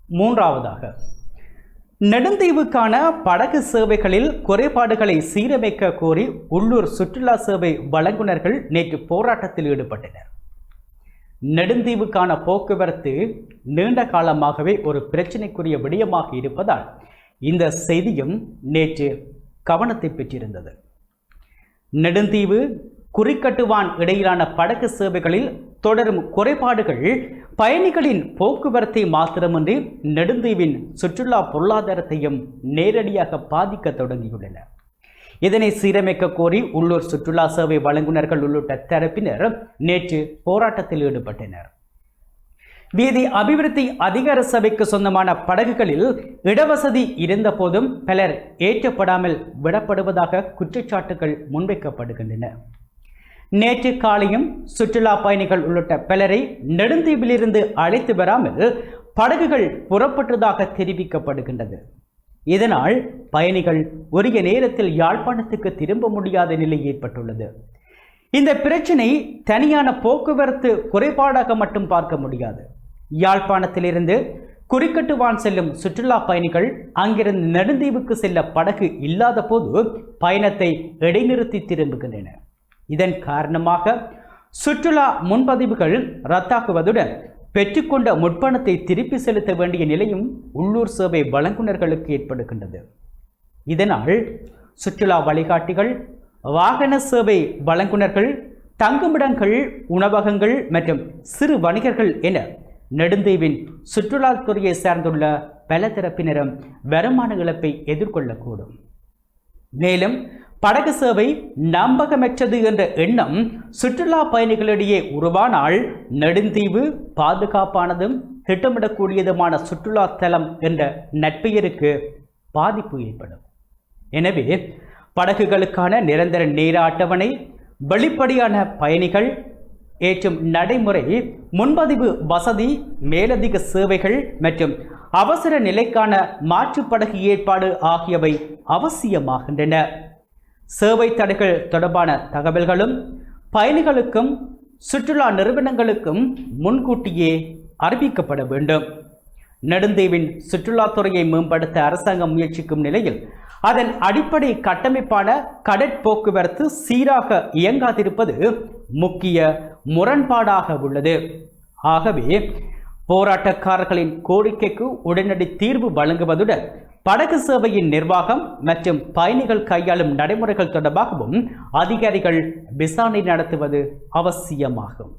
மூன்றாவதாக, நெடுந்தீவுக்கான படகு சேவைகளில் குறைபாடுகளை சீரமைக்க கோரி உள்ளூர் சுற்றுலா சேவை வழங்குனர்கள் நேற்று போராட்டத்தில் ஈடுபட்டனர். நெடுந்தீவுக்கான போக்குவரத்து நீண்ட காலமாகவே ஒரு பிரச்சினைக்குரிய விடயமாக இருப்பதால் இந்த செய்தியும் நேற்று கவனத்தை பெற்றிருந்தது. நெடுந்தீவு குறிக்கட்டுவான் இடையிலான படகு சேவைகளில் தொடரும் குறைபாடுகள் பயணிகளின் போக்குவரத்தை மாத்திரமின்றி நெடுந்தீவின் சுற்றுலா பொருளாதாரத்தையும் நேரடியாக பாதிக்க தொடங்கியுள்ளன. இதனை சீரமைக்க கோரி உள்ளூர் சுற்றுலா சேவை வழங்குனர்கள் உள்ளிட்ட தரப்பினர் நேற்று போராட்டத்தில் ஈடுபட்டனர். வீதி அபிவிருத்தி அதிகார சபைக்கு சொந்தமான படகுகளில் இடவசதி இருந்த போதும் பலர் ஏற்றப்படாமல் விடப்படுவதாக குற்றச்சாட்டுகள் முன்வைக்கப்படுகின்றன. நேற்று காலையும் சுற்றுலா பயணிகள் உள்ளிட்ட பலரை நெடுந்தீவிலிருந்து அழைத்து வராமல் படகுகள் புறப்பட்டதாக தெரிவிக்கப்படுகின்றது. இதனால் பயணிகள் உரிய நேரத்தில் யாழ்ப்பாணத்துக்கு திரும்ப முடியாத நிலை ஏற்பட்டுள்ளது. இந்த பிரச்சினை தனியான போக்குவரத்து குறைபாடாக மட்டும் பார்க்க முடியாது. யாழ்ப்பாணத்திலிருந்து குறிக்கட்டுவான் செல்லும் சுற்றுலா பயணிகள் அங்கிருந்து நெடுந்தீவுக்கு செல்ல படகு இல்லாத போது பயணத்தை இடைநிறுத்தி திரும்புகின்றன. இதன் காரணமாக சுற்றுலா முன்பதிவுகள் ரத்தாக்குவதுடன் பெற்றுக்கொண்ட முற்பணத்தை திருப்பி செலுத்த வேண்டிய நிலையும் உள்ளூர் சேவை வழங்குனர்களுக்கு ஏற்படுகின்றது. இதனால் சுற்றுலா வழிகாட்டிகள், வாகன சேவை வழங்குனர்கள், தங்குமிடங்கள், உணவகங்கள் மற்றும் சிறு வணிகர்கள் என நெடுந்தீவின் சுற்றுலாத்துறையை சார்ந்துள்ள பல தரப்பினரும் வருமான இழப்பை எதிர்கொள்ளக்கூடும். மேலும் படகு சேவை நம்பகமற்றது என்ற எண்ணம் சுற்றுலா பயணிகளிடையே உருவானால் நெடுந்தீவு பாதுகாப்பானதும் திட்டமிடக்கூடியதுமான சுற்றுலா தலம் என்ற நற்பெயருக்கு பாதிப்பு ஏற்படும். எனவே படகுகளுக்கான நிரந்தர நேர அட்டவணை, வெளிப்படையான பயணிகள் ஏற்றும் நடைமுறை, முன்பதிவு வசதி, மேலதிக சேவைகள் மற்றும் அவசர நிலைக்கான மாற்று படகு ஏற்பாடு ஆகியவை அவசியமாகின்றன. சேவை தடைகள் தொடர்பான தகவல்களும் பயணிகளுக்கும் சுற்றுலா நிறுவனங்களுக்கும் முன்கூட்டியே அறிவிக்கப்பட வேண்டும். நெடுந்தீவின் சுற்றுலாத்துறையை மேம்படுத்த அரசாங்கம் முயற்சிக்கும் நிலையில் அதன் அடிப்படை கட்டமைப்பான கடற்போக்குவரத்து சீராக இயங்காதிருப்பது முக்கிய முரண்பாடாக உள்ளது. ஆகவே போராட்டக்காரர்களின் கோரிக்கைக்கு உடனடி தீர்வு வழங்குவதுடன் படகு சேவையின் நிர்வாகம் மற்றும் பயணிகள் கையாளும் நடைமுறைகள் தொடர்பாகவும் அதிகாரிகள் விசாரணை நடத்துவது அவசியமாகும்.